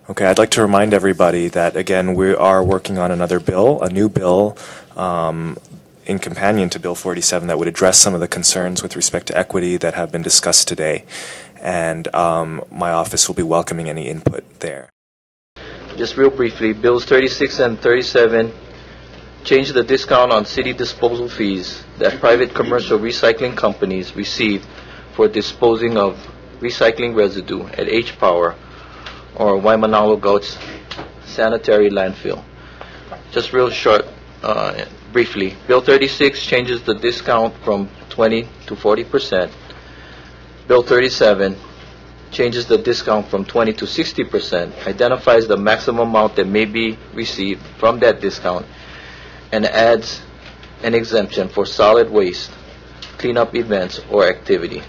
Okay, I'd like to remind everybody that, again, we are working on another bill, a new bill, in companion to Bill 47 that would address some of the concerns with respect to equity that have been discussed today. And my office will be welcoming any input there. Just real briefly, Bills 36 and 37 change the discount on city disposal fees that private commercial recycling companies receive for disposing of recycling residue at H-Power or Waimanalo Gulch sanitary landfill. Just real short, briefly, Bill 36 changes the discount from 20 to 40%. Bill 37 changes the discount from 20 to 60%, identifies the maximum amount that may be received from that discount, and adds an exemption for solid waste, cleanup events, or activity.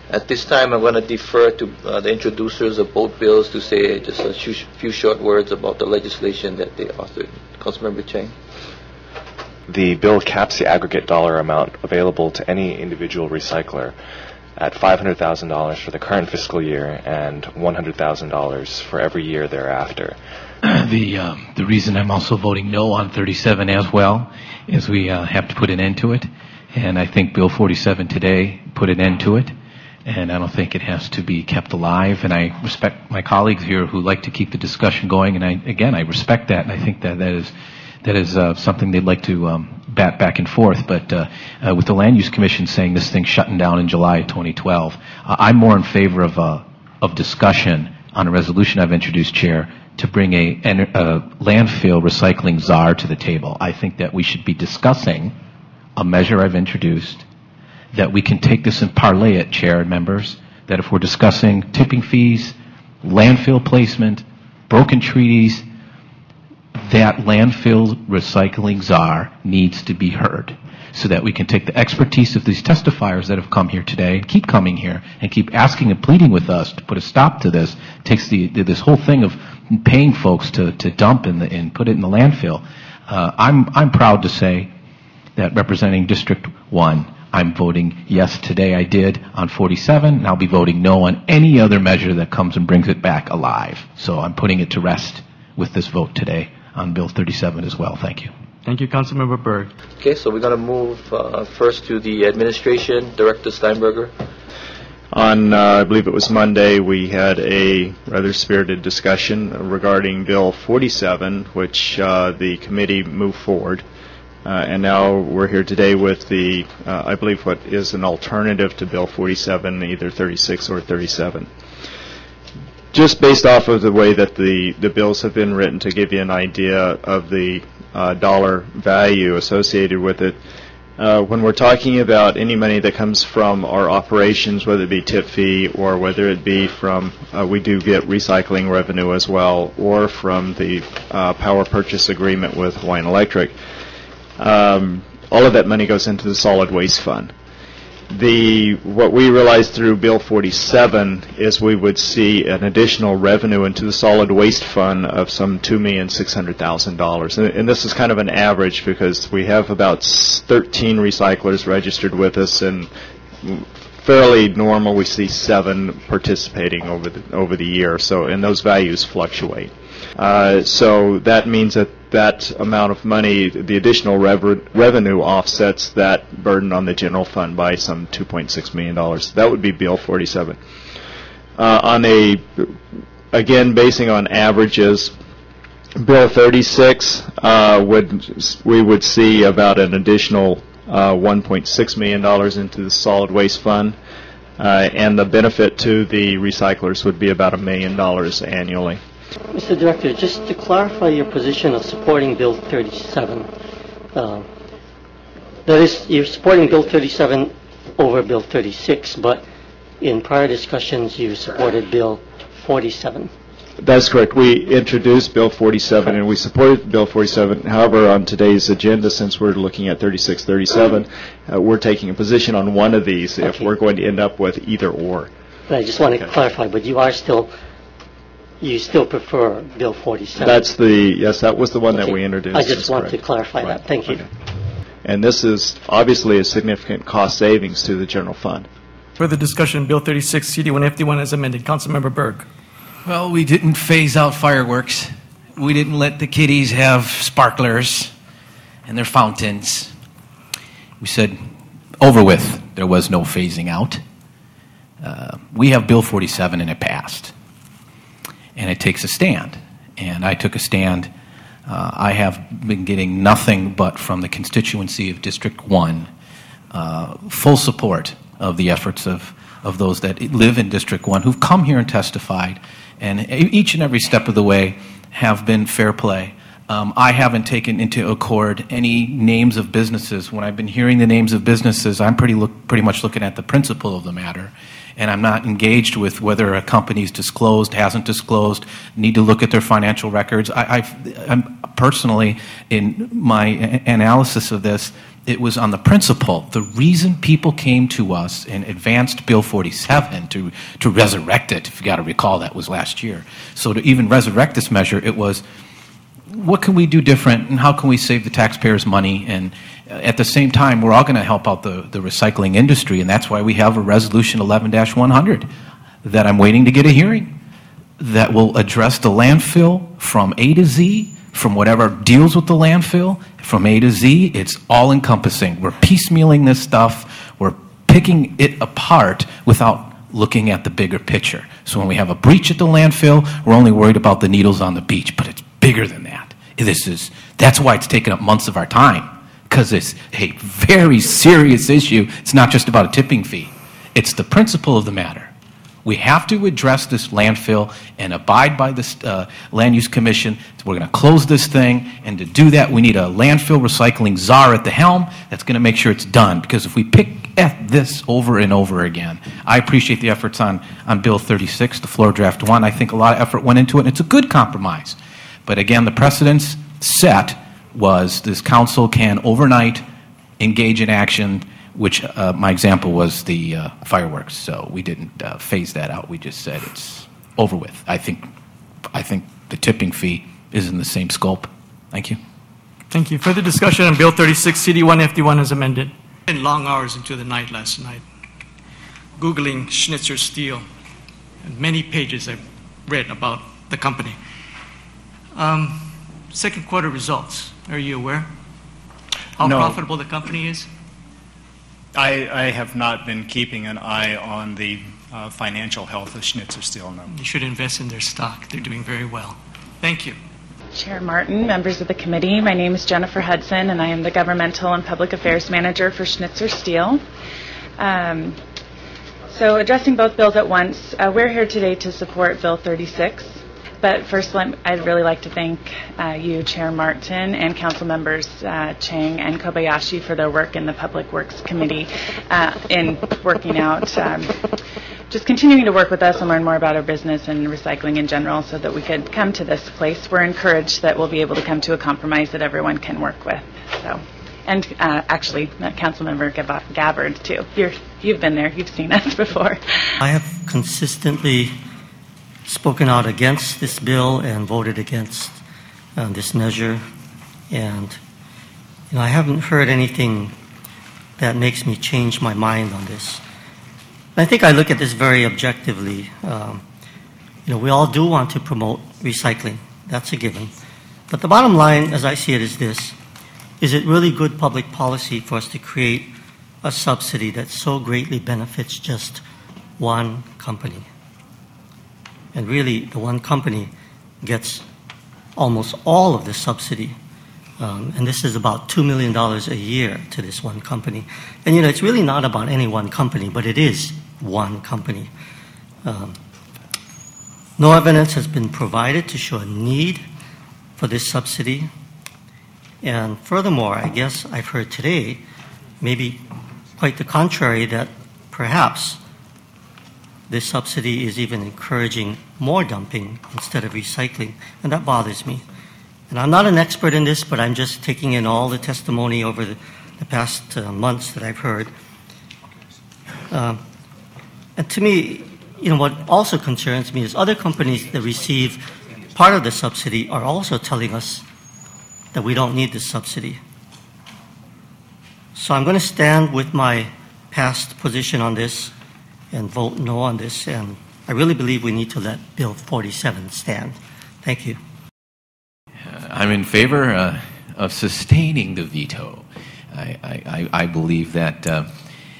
At this time, I'm going to defer to the introducers of both bills to say just a few short words about the legislation that they authored. Councilmember Cheng. The bill caps the aggregate dollar amount available to any individual recycler at $500,000 for the current fiscal year and $100,000 for every year thereafter. The reason I'm also voting no on 37 as well is we have to put an end to it, and I think Bill 47 today put an end to it, and I don't think it has to be kept alive. And I respect my colleagues here who like to keep the discussion going, and I respect that, and I think that is something they'd like to bat back and forth. But with the Land Use Commission saying this thing's shutting down in July of 2012, I'm more in favor of discussion on a resolution I've introduced, Chair, to bring a landfill recycling czar to the table. I think that we should be discussing a measure I've introduced, that we can take this and parlay it, Chair and members, that if we're discussing tipping fees, landfill placement, broken treaties, that landfill recycling czar needs to be heard so that we can take the expertise of these testifiers that have come here today and keep coming here and keep asking and pleading with us to put a stop to this. It takes this whole thing of paying folks to dump and put it in the landfill. I'm proud to say that representing District 1, I'm voting yes today. I did on 47, and I'll be voting no on any other measure that comes and brings it back alive. So I'm putting it to rest with this vote today on Bill 37 as well. Thank you. Thank you, Councilmember Berg. Okay, so we're going to move first to the administration. Director Steinberger. On, I believe it was Monday, we had a rather spirited discussion regarding Bill 47, which the committee moved forward. And now we're here today with the, I believe, what is an alternative to Bill 47, either 36 or 37. Just based off of the way that the bills have been written, to give you an idea of the dollar value associated with it, when we're talking about any money that comes from our operations, whether it be tip fee or whether it be from, we do get recycling revenue as well, or from the power purchase agreement with Hawaiian Electric, all of that money goes into the solid waste fund. What we realized through Bill 47 is we would see an additional revenue into the solid waste fund of some $2,600,000. And this is kind of an average because we have about 13 recyclers registered with us, and fairly normal we see 7 participating over the year. So, and those values fluctuate. So that means that amount of money, the additional revenue offsets that burden on the general fund by some $2.6 million. That would be Bill 47. Again, basing on averages, Bill 36 we would see about an additional $1.6 million into the solid waste fund, and the benefit to the recyclers would be about $1 million annually. Mr. Director, just to clarify your position of supporting Bill 37, that is, you're supporting Bill 37 over Bill 36, but in prior discussions you supported Bill 47. That's correct. We introduced Bill 47 and we supported Bill 47. However, on today's agenda, since we're looking at 36, 37, we're taking a position on one of these if we're going to end up with either or. I just want to clarify, but you still prefer Bill 47? Yes, that was the one that we introduced. I just want to clarify that. Thank you. Okay. And this is obviously a significant cost savings to the general fund. Further discussion, Bill 36, CD1FD1 as amended. Councilmember Berg. Well, we didn't phase out fireworks. We didn't let the kiddies have sparklers and their fountains. We said, over with. There was no phasing out. We have Bill 47 and it passed. And it takes a stand. And I took a stand. I have been getting nothing but from the constituency of District 1 full support of the efforts of those that live in District 1 who've come here and testified, and each and every step of the way have been fair play. I haven't taken into accord any names of businesses. When I've been hearing the names of businesses, I'm pretty much looking at the principle of the matter, and I'm not engaged with whether a company's disclosed, hasn't disclosed, need to look at their financial records. I'm personally, in my analysis of this, it was on the principle. The reason people came to us and advanced Bill 47 to resurrect it, if you got to recall, that was last year. So to even resurrect this measure, it was, what can we do different and how can we save the taxpayers money? And at the same time, we're all going to help out the recycling industry, and that's why we have a Resolution 11-100 that I'm waiting to get a hearing that will address the landfill from A to Z, from whatever deals with the landfill, from A to Z. It's all-encompassing. We're piecemealing this stuff. We're picking it apart without looking at the bigger picture. So when we have a breach at the landfill, we're only worried about the needles on the beach, but it's bigger than that. That's why it's taken up months of our time, because it's a very serious issue. It's not just about a tipping fee. It's the principle of the matter. We have to address this landfill and abide by this Land Use Commission. We're going to close this thing, and to do that, we need a landfill recycling czar at the helm that's going to make sure it's done, because if we pick at this over and over again, I appreciate the efforts on Bill 36, the floor draft 1. I think a lot of effort went into it, and it's a good compromise. But again, the precedence set was this council can overnight engage in action, which my example was the fireworks. So we didn't phase that out. We just said it's over with. I think the tipping fee is in the same scope. Thank you. Thank you. Further discussion on Bill 36, CD1, FD1 as amended. In long hours into the night last night, Googling Schnitzer Steel, and many pages I've read about the company. Second quarter results, are you aware how profitable the company is? I have not been keeping an eye on the financial health of Schnitzer Steel, no. You should invest in their stock. They're doing very well. Thank you. Chair Martin, members of the committee, my name is Jennifer Hudson, and I am the Governmental and Public Affairs Manager for Schnitzer Steel. So addressing both bills at once, we're here today to support Bill 36. But first, I'd really like to thank you, Chair Martin, and Council members Chang and Kobayashi for their work in the Public Works Committee in working out, just continuing to work with us and learn more about our business and recycling in general so that we could come to this place. We're encouraged that we'll be able to come to a compromise that everyone can work with. So, and actually, Councilmember Gabbard, too. You've been there. You've seen us before. I have consistently spoken out against this bill and voted against this measure, and I haven't heard anything that makes me change my mind on this. I think I look at this very objectively. We all do want to promote recycling. That's a given. But the bottom line, as I see it, is this. Is it really good public policy for us to create a subsidy that so greatly benefits just one company? And really, the one company gets almost all of the subsidy. And this is about $2 million a year to this one company. And, it's really not about any one company, but it is one company. No evidence has been provided to show a need for this subsidy. And furthermore, I guess I've heard today, maybe quite the contrary, that perhaps this subsidy is even encouraging more dumping instead of recycling, and that bothers me. And I'm not an expert in this, but I'm just taking in all the testimony over the past months that I've heard. And to me, what also concerns me is other companies that receive part of the subsidy are also telling us that we don't need this subsidy. So I'm going to stand with my past position on this and vote no on this, and I really believe we need to let Bill 47 stand. Thank you. I'm in favor of sustaining the veto. I believe that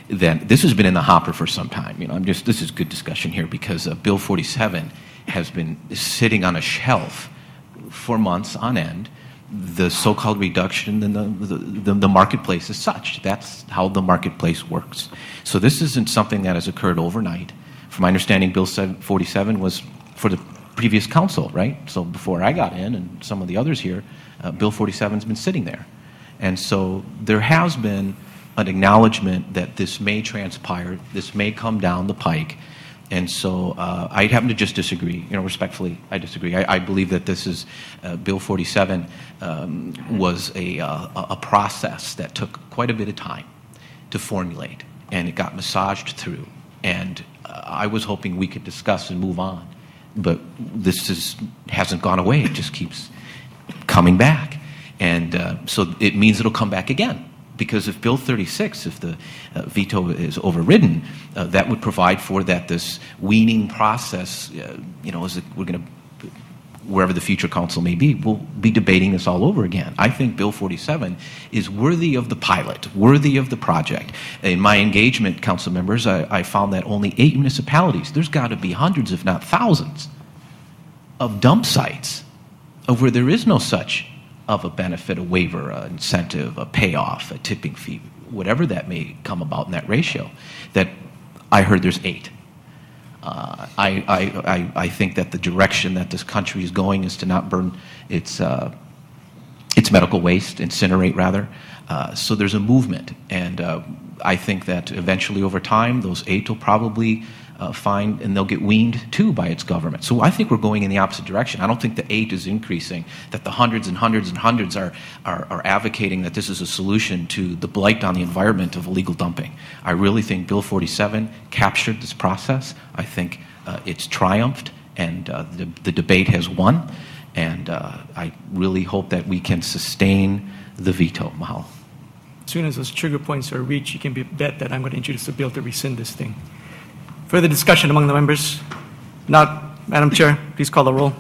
that this has been in the hopper for some time. You know, this is good discussion here because Bill 47 has been sitting on a shelf for months on end. The so-called reduction in the marketplace is such. That's how the marketplace works. So this isn't something that has occurred overnight. From my understanding, Bill 47 was for the previous council, right? So before I got in and some of the others here, Bill 47's been sitting there. And so there has been an acknowledgement that this may transpire, this may come down the pike. And so I happen to just disagree. You know, respectfully, I disagree. I believe that this is Bill 47 was a process that took quite a bit of time to formulate, and it got massaged through. And I was hoping we could discuss and move on, but this hasn't gone away. It just keeps coming back, and so it means it'll come back again. Because if Bill 36, if the veto is overridden, that would provide for that this weaning process, you know, we're going to, wherever the future council may be, we'll be debating this all over again. I think Bill 47 is worthy of the pilot, worthy of the project. In my engagement, council members, I found that only 8 municipalities, there's got to be hundreds, if not thousands, of dump sites of where there is no such of a benefit, a waiver, an incentive, a payoff, a tipping fee, whatever that may come about in that ratio, that I heard there's 8. I think that the direction that this country is going is to not burn its medical waste, incinerate rather. So there's a movement, and I think that eventually over time those 8 will probably find, and they'll get weaned too by its government. So I think we're going in the opposite direction. I don't think the 8 is increasing, that the hundreds and hundreds and hundreds are advocating that this is a solution to the blight on the environment of illegal dumping. I really think Bill 47 captured this process. I think it's triumphed, and the debate has won, and I really hope that we can sustain the veto. Mahalo. As soon as those trigger points are reached, you can bet that I'm going to introduce a bill to rescind this thing. Further discussion among the members? Not, Madam Chair, please call the roll.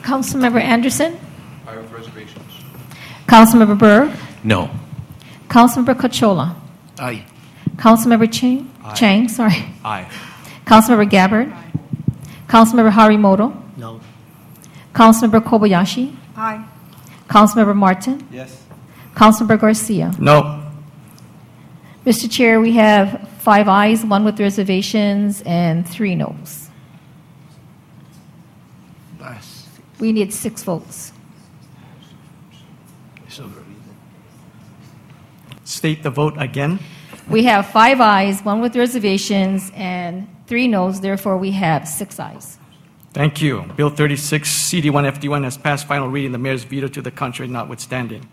Councilmember Anderson? I have reservations. Councilmember Berg? No. Councilmember Cachola? Aye. Councilmember Chang, sorry. Aye. Councilmember Gabbard? Aye. Councilmember Harimoto? No. Councilmember Kobayashi? Aye. Councilmember Martin? Yes. Councilmember Garcia? No. Mr. Chair, we have 5 ayes, 1 with reservations, and 3 noes. Nice. We need 6 votes. State the vote again. We have 5 ayes, 1 with reservations, and 3 noes. Therefore, we have 6 ayes. Thank you. Bill 36, CD1FD1 has passed final reading. The mayor's veto to the contrary notwithstanding.